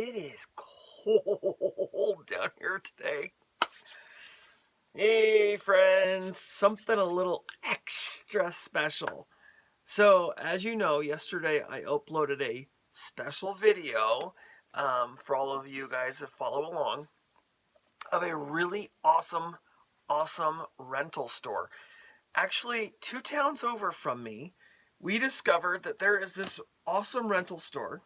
It is cold down here today. Hey, friends, something a little extra special. So, as you know, yesterday I uploaded a special video for all of you guys that follow along of a really awesome rental store. Actually, 2 towns over from me, we discovered that there is this awesome rental store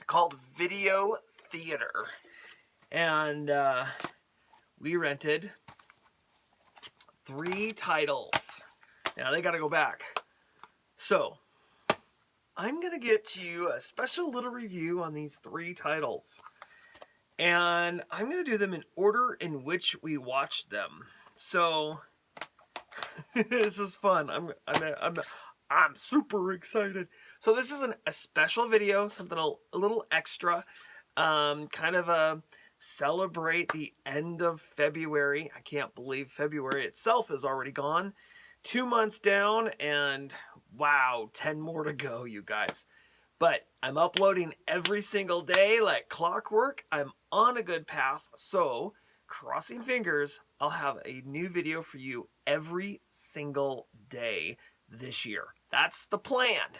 called Video Theater. And we rented 3 titles. Now they got to go back. So I'm going to get you a special little review on these 3 titles. And I'm going to do them in order in which we watched them. So this is fun. I'm super excited. So this is a special video, something a little extra, kind of a celebrate the end of February. I can't believe February itself is already gone. 2 months down, and wow, 10 more to go, you guys. But I'm uploading every single day like clockwork. I'm on a good path, so crossing fingers, I'll have a new video for you every single day this year. That's the plan.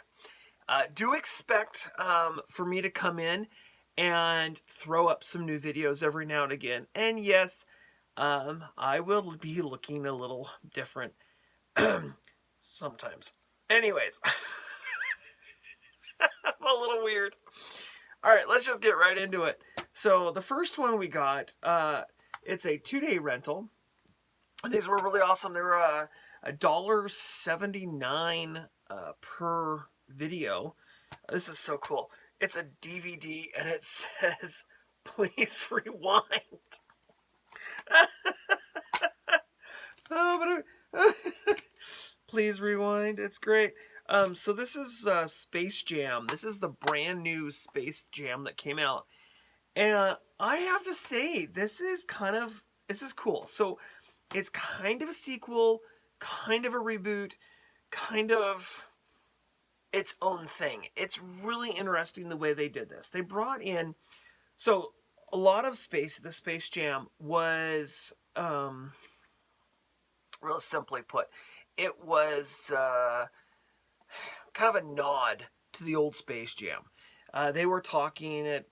Do expect for me to come in and throw up some new videos every now and again. And yes, I will be looking a little different sometimes. Anyways, I'm a little weird. All right, let's just get right into it. So the first one we got, it's a 2-day rental. These were really awesome. They were $1.79 per video. This is so cool. It's a DVD and it says, "Please rewind." Please rewind. It's great. So this is Space Jam. This is the brand new Space Jam that came out. And I have to say, this is cool. So it's kind of a sequel, kind of a reboot, kind of its own thing. It's really interesting the way they did this. They brought in, so a lot of the Space Jam was, real simply put, it was kind of a nod to the old Space Jam. They were trying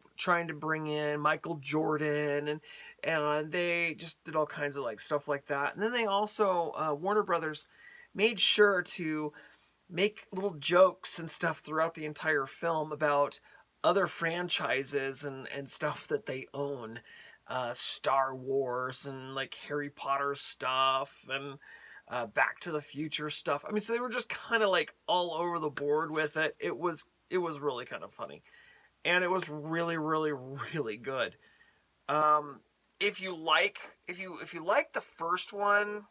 to bring in Michael Jordan, and they just did all kinds of stuff like that. And then they also, Warner Brothers made sure to make little jokes and stuff throughout the entire film about other franchises and stuff that they own. Star Wars and Harry Potter stuff and Back to the Future stuff. I mean, so they were just kind of all over the board with it. It was really kind of funny. And it was really, really, really good. If you like the first one,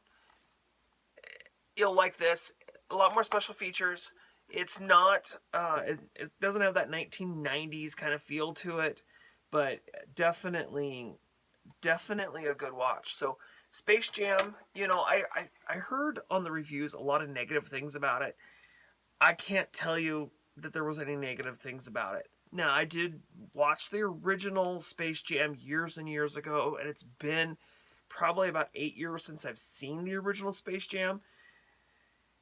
you'll like this. A lot more special features. It's not, it doesn't have that 1990s kind of feel to it, but definitely a good watch. So Space Jam, I heard on the reviews a lot of negative things about it. I can't tell you that there was any negative things about it. Now, I did watch the original Space Jam years and years ago, and it's been probably about 8 years since I've seen the original Space Jam.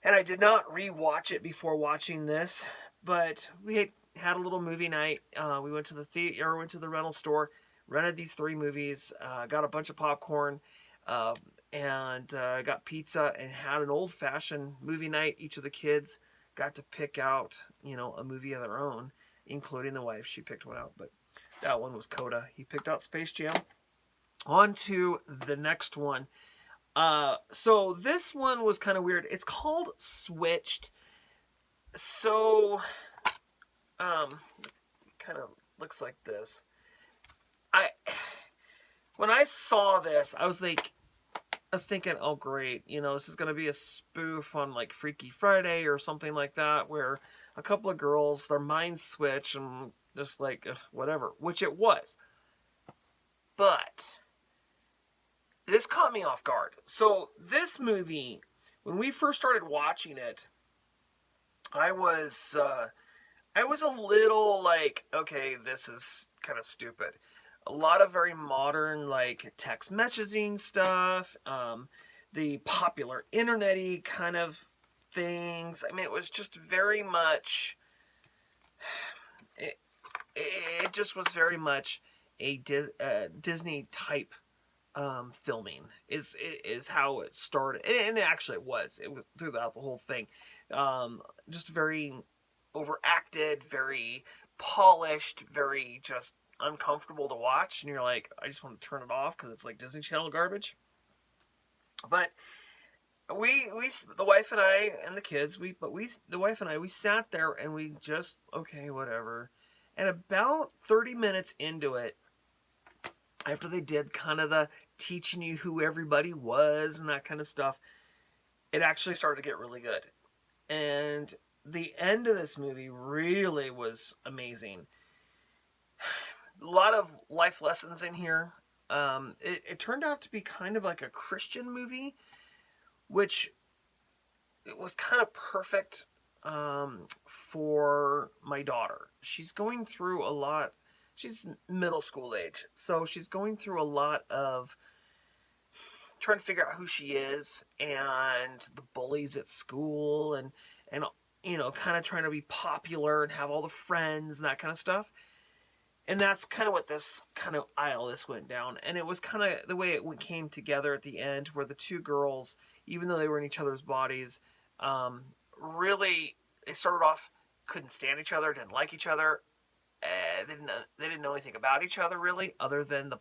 And I did not re-watch it before watching this, but we had a little movie night. We went to the theater, went to the rental store, rented these 3 movies, got a bunch of popcorn, and got pizza, and had an old-fashioned movie night. Each of the kids got to pick out, a movie of their own, including the wife. She picked one out, but that one was Coda. He picked out Space Jam. On to the next one. So this one was kind of weird. It's called Switched. So, kind of looks like this. When I saw this, I was thinking, oh great, this is going to be a spoof on Freaky Friday or something like that, where a couple of girls, their minds switch and just whatever, which it was. But this caught me off guard. So this movie, when we first started watching it, I was I was a little like, okay, this is kind of stupid. A lot of very modern, like, text messaging stuff, the popular internet-y kind of things. I mean, it was just very much. It, it just was very much a Disney type filming is how it started, and actually it was throughout the whole thing. Just very overacted, very polished, very just uncomfortable to watch, and you're like, I just want to turn it off because it's like Disney Channel garbage. But we the wife and I and the kids the wife and I we sat there and we just okay whatever, and about 30 minutes into it, after they did kind of the teaching you who everybody was and that kind of stuff, it actually started to get really good. And the end of this movie really was amazing. A lot of life lessons in here. It turned out to be kind of like a Christian movie, which it was kind of perfect for my daughter. She's going through a lot. She's middle school age, so she's going through a lot of trying to figure out who she is and the bullies at school and kind of trying to be popular and have all the friends and that kind of stuff. And that's kind of what this kind of aisle this went down. And it was kind of the way it came together at the end, where the two girls, even though they were in each other's bodies, really they started off couldn't stand each other, didn't like each other. They didn't know anything about each other really, other than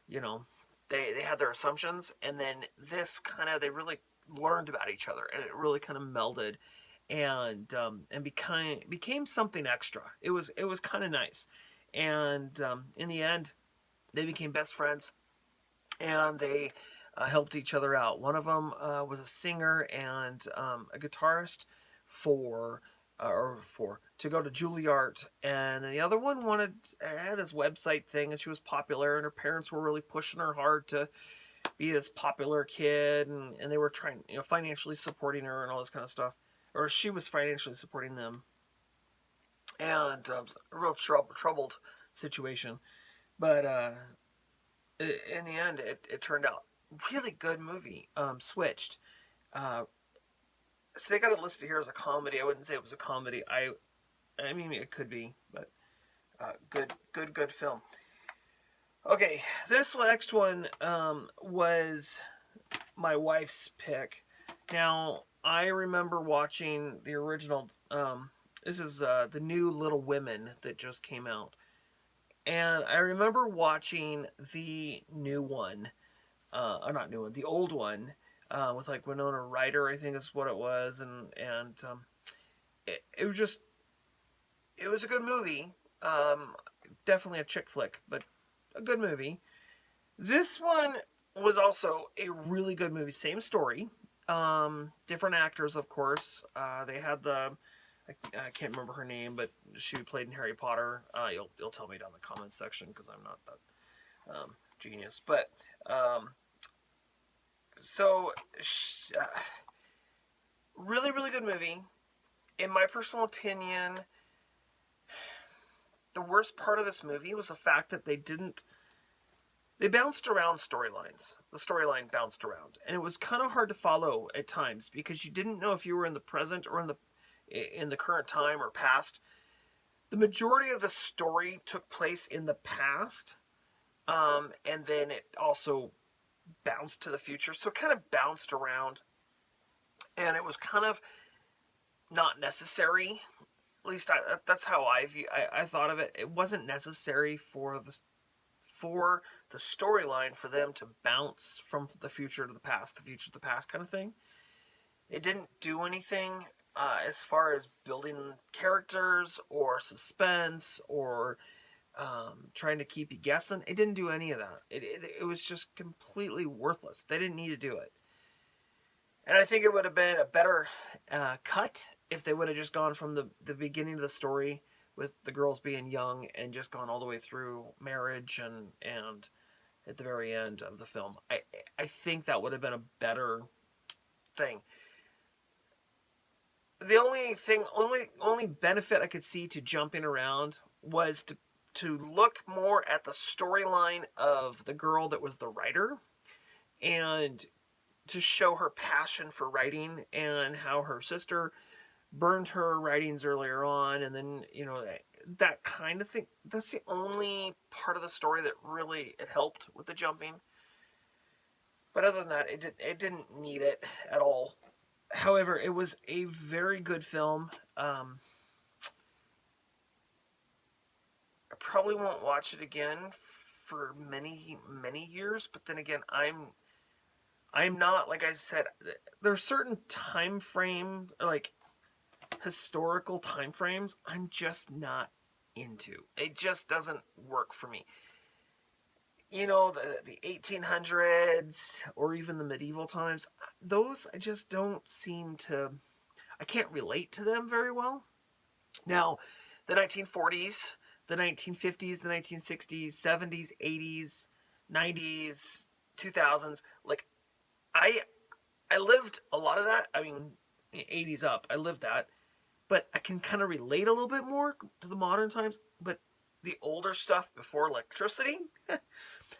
they had their assumptions, and then this kind of they really learned about each other, and it really kind of melded, and became something extra. It was kind of nice, and in the end, they became best friends, and they helped each other out. One of them was a singer and a guitarist for to go to Juilliard, and the other one had this website thing, and she was popular, and her parents were really pushing her hard to be this popular kid, and they were trying, financially supporting her and all this kind of stuff, or she was financially supporting them, and a real troubled situation, but in the end, it turned out really good movie. Switched. So they got it listed here as a comedy. I wouldn't say it was a comedy. I mean, it could be, but good film. Okay, this next one was my wife's pick. Now, I remember watching the original. This is the new Little Women that just came out, and I remember watching the new one, or not new one, the old one, with like Winona Ryder, I think is what it was, and it was just it was a good movie. Definitely a chick flick, but a good movie. This one was also a really good movie. Same story, different actors, of course. They had I can't remember her name, but she played in Harry Potter. You'll tell me down in the comments section because I'm not that genius, but. So, really, really good movie. In my personal opinion, the worst part of this movie was the fact that they bounced around storylines. The storyline bounced around, and it was kind of hard to follow at times because you didn't know if you were in the present or in the current time or past. The majority of the story took place in the past, and then it also bounced to the future, so it kind of bounced around, and it was kind of not necessary. At least that's how I thought of it. It wasn't necessary for the storyline for them to bounce from the future to the past, the future to the past kind of thing. It didn't do anything as far as building characters or suspense or trying to keep you guessing. It didn't do any of that. It was just completely worthless. They didn't need to do it. And I think it would have been a better cut if they would have just gone from the beginning of the story with the girls being young and just gone all the way through marriage and at the very end of the film. I think that would have been a better thing. the only benefit I could see to jumping around was to look more at the storyline of the girl that was the writer, and to show her passion for writing and how her sister burned her writings earlier on, and then that kind of thing. That's the only part of the story that really it helped with the jumping. But other than that, it didn't need it at all. However, it was a very good film. I probably won't watch it again for many years. But then again, I'm not, like I said. There's certain time frame, like historical time frames, I'm just not into. It just doesn't work for me. The 1800s or even the medieval times, those I just don't seem to. I can't relate to them very well. Now, the 1940s, the 1950s, the 1960s, 70s, 80s, 90s, 2000s, like I I lived a lot of that. I mean, 80s up, I lived that. But I can kind of relate a little bit more to the modern times. But the older stuff before electricity,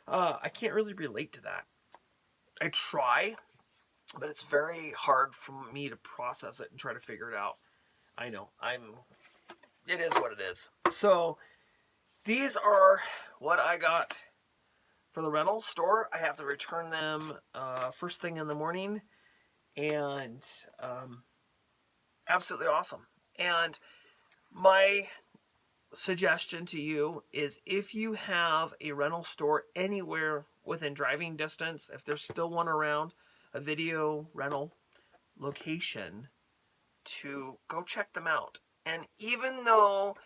I can't really relate to that. I try, but it's very hard for me to process it and try to figure it out. I know. It is what it is. So these are what I got for the rental store. I have to return them first thing in the morning, and absolutely awesome. And my suggestion to you is, if you have a rental store anywhere within driving distance, if there's still one around, a video rental location, to go check them out. And even though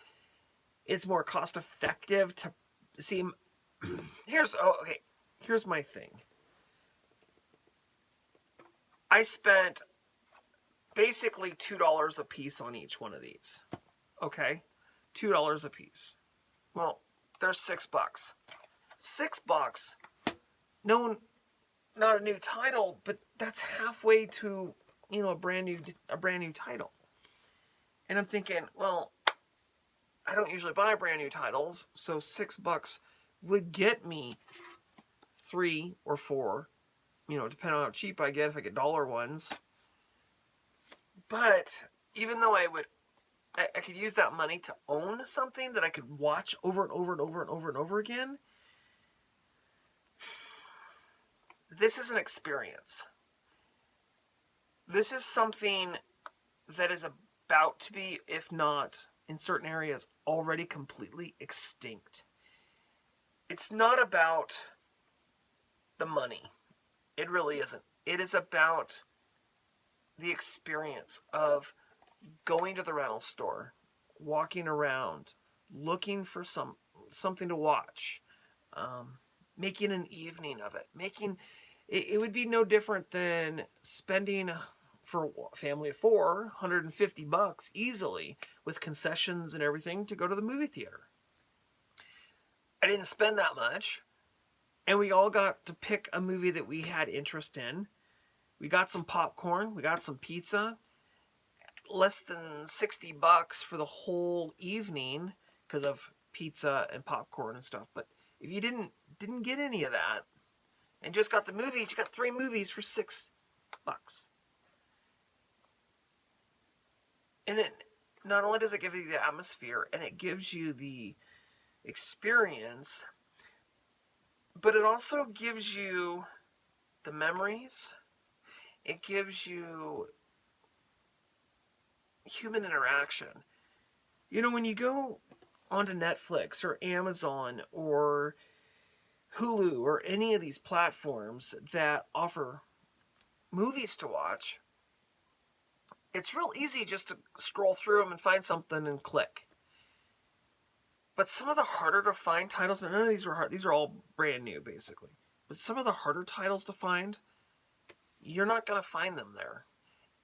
it's more cost effective to see, here's my thing. I spent basically $2 a piece on each one of these. Okay? $2 a piece. Well, there's $6. $6. No, not a new title, but that's halfway to, a brand new title. And I'm thinking, well, I don't usually buy brand new titles, so $6 would get me 3 or 4, depending on how cheap I get. If I get dollar ones. But even though I could use that money to own something that I could watch over and over and over and over and over again, this is an experience. This is something that is about to be, if not in certain areas, already completely extinct. It's not about the money. It really isn't. It is about the experience of going to the rental store, walking around, looking for something to watch, making an evening of it. It would be no different than spending, for a family of 4, $150 easily, with concessions and everything, to go to the movie theater. I didn't spend that much, and we all got to pick a movie that we had interest in. We got some popcorn, we got some pizza, less than $60 for the whole evening because of pizza and popcorn and stuff. But if you didn't get any of that and just got the movies, you got 3 movies for $6. And it not only does it give you the atmosphere and it gives you the experience, but it also gives you the memories. It gives you human interaction. When you go onto Netflix or Amazon or Hulu or any of these platforms that offer movies to watch, it's real easy just to scroll through them and find something and click. But some of the harder to find titles, and none of these are hard, these are all brand new basically, but some of the harder titles to find, you're not going to find them there.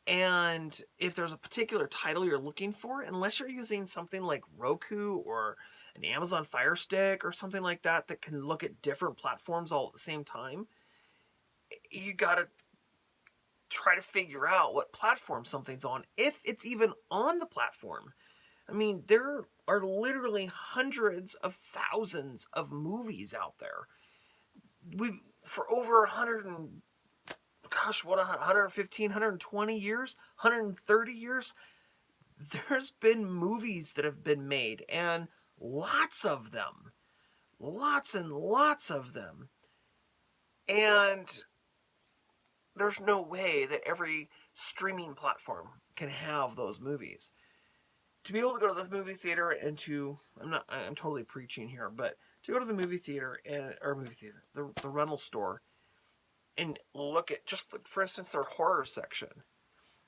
And if there's a particular title you're looking for, unless you're using something like Roku or an Amazon Fire Stick or something like that that can look at different platforms all at the same time, you gotta try to figure out what platform something's on, if it's even on the platform. I mean, there are literally hundreds of thousands of movies out there. For over 100 and, gosh, what, 115, 120 years, 130 years, there's been movies that have been made, and lots of them. Lots and lots of them. And there's no way that every streaming platform can have those movies. To be able to go to the movie theater and I'm totally preaching here, but to go to the movie theater the rental store, and look at, just for instance, their horror section.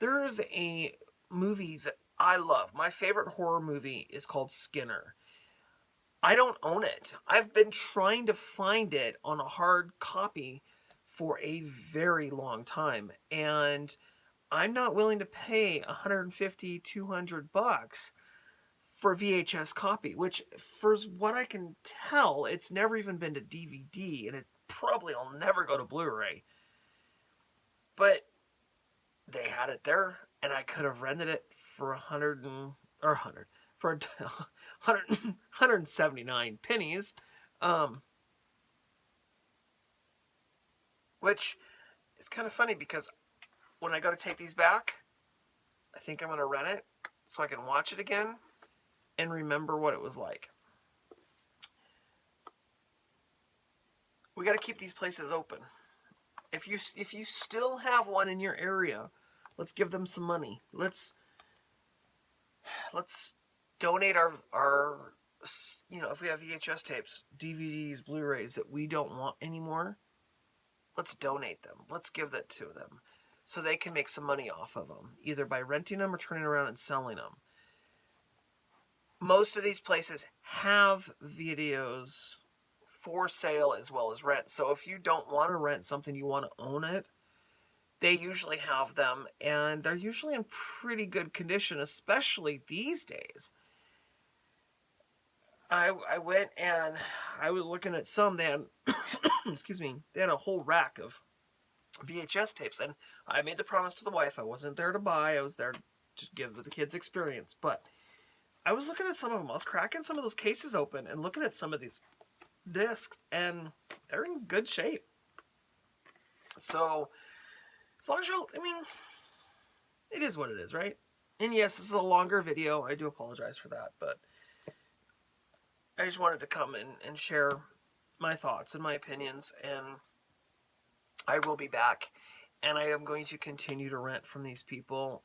There is a movie that I love. My favorite horror movie is called Skinner. I don't own it. I've been trying to find it on a hard copy for a very long time, and I'm not willing to pay $150, $200 for a VHS copy, which, for what I can tell, it's never even been to DVD, and it probably will never go to Blu-ray. But they had it there, and I could have rented it for 179 pennies, which is kind of funny, because when I go to take these back, I think I'm going to rent it so I can watch it again and remember what it was like. We got to keep these places open. If you still have one in your area, let's give them some money. Let's donate our if we have VHS tapes, DVDs, Blu-rays that we don't want anymore, let's donate them. Let's give that to them so they can make some money off of them, either by renting them or turning around and selling them. Most of these places have videos for sale as well as rent. So if you don't want to rent something, you want to own it, they usually have them, and they're usually in pretty good condition, especially these days. I went and I was looking at some. They had, excuse me, they had a whole rack of VHS tapes, and I made the promise to the wife I wasn't there to buy. I was there to give the kids experience. But I was looking at some of them. I was cracking some of those cases open and looking at some of these discs, and they're in good shape. So as long as it is what it is, right? And yes, this is a longer video. I do apologize for that, but I just wanted to come and share my thoughts and my opinions, and I will be back, and I am going to continue to rent from these people,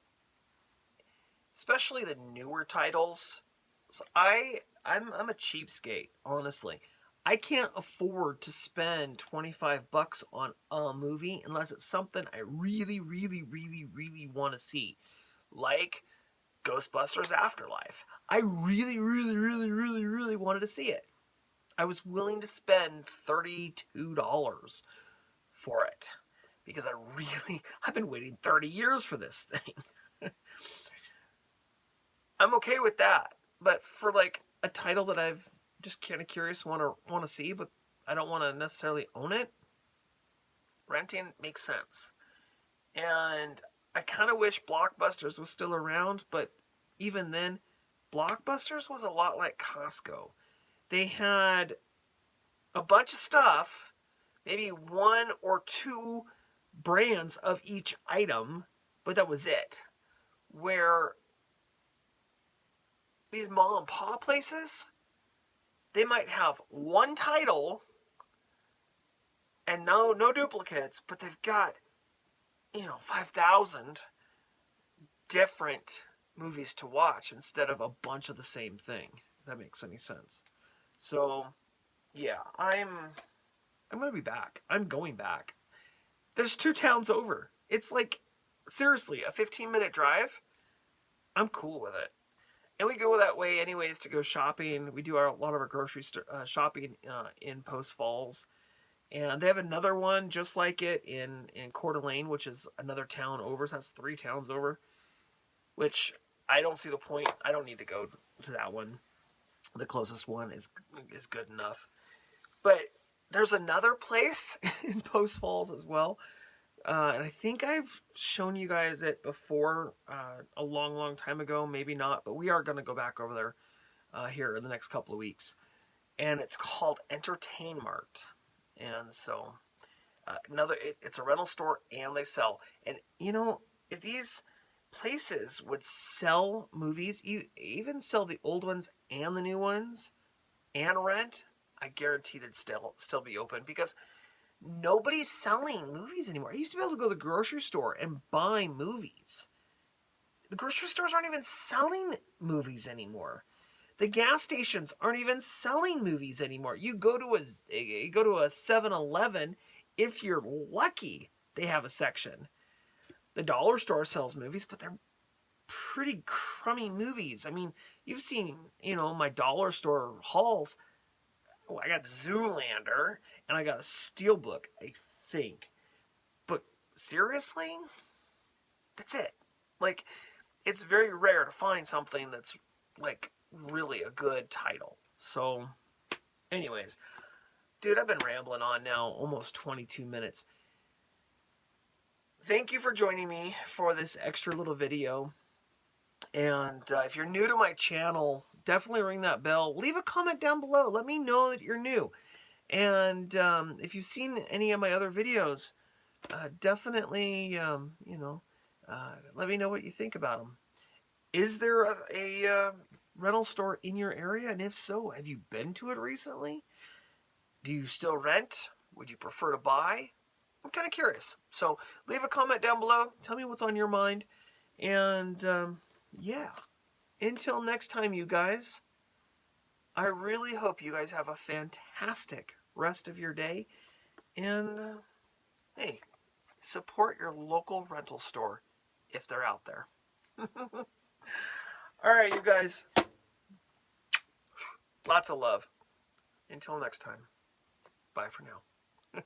especially the newer titles. So I'm a cheapskate, honestly. I can't afford to spend $25 on a movie unless it's something I really, really, really, really want to see. Like Ghostbusters Afterlife. I really, really, really, really, really wanted to see it. I was willing to spend $32 for it, because I've been waiting 30 years for this thing. I'm okay with that. But for like a title that I've just kind of curious, want to see, but I don't want to necessarily own it, renting makes sense. And I kind of wish Blockbusters was still around, but even then, Blockbusters was a lot like Costco. They had a bunch of stuff, maybe one or two brands of each item, but that was it. Where these mom and pop places, they might have one title and no duplicates, but they've got 5,000 different movies to watch instead of a bunch of the same thing, if that makes any sense. So yeah, I'm going to be back. I'm going back. There's 2 towns over. It's like, seriously, a 15-minute drive. I'm cool with it. And we go that way anyways to go shopping. We do a lot of our grocery shopping in Post Falls. And they have another one just like it in Coeur d'Alene, which is another town over. So that's 3 towns over. Which I don't see the point. I don't need to go to that one. The closest one is good enough. But there's another place in Post Falls as well. and I think I've shown you guys it before a long, long time ago. Maybe not, but we are going to go back over there here in the next couple of weeks. And it's called Entertain Mart. And so it's a rental store and they sell. And if these places would sell movies, even sell the old ones and the new ones and rent, I guarantee they'd still be open because nobody's selling movies anymore. I used to be able to go to the grocery store and buy movies. The grocery stores aren't even selling movies anymore. The gas stations aren't even selling movies anymore. You go to a 7-Eleven, if you're lucky, they have a section. The dollar store sells movies, but they're pretty crummy movies. I mean, you've seen, my dollar store hauls. Oh, I got Zoolander and I got a Steelbook, I think. But seriously? That's it. Like, it's very rare to find something that's, like, really a good title. So, anyways, dude, I've been rambling on now almost 22 minutes. Thank you for joining me for this extra little video. And if you're new to my channel, definitely ring that bell. Leave a comment down below. Let me know that you're new. And if you've seen any of my other videos, definitely, let me know what you think about them. Is there a rental store in your area? And if so, have you been to it recently? Do you still rent? Would you prefer to buy? I'm kind of curious. So leave a comment down below. Tell me what's on your mind. And yeah, until next time, you guys, I really hope you guys have a fantastic rest of your day. And hey, support your local rental store if they're out there. All right, you guys. Lots of love. Until next time. Bye for now.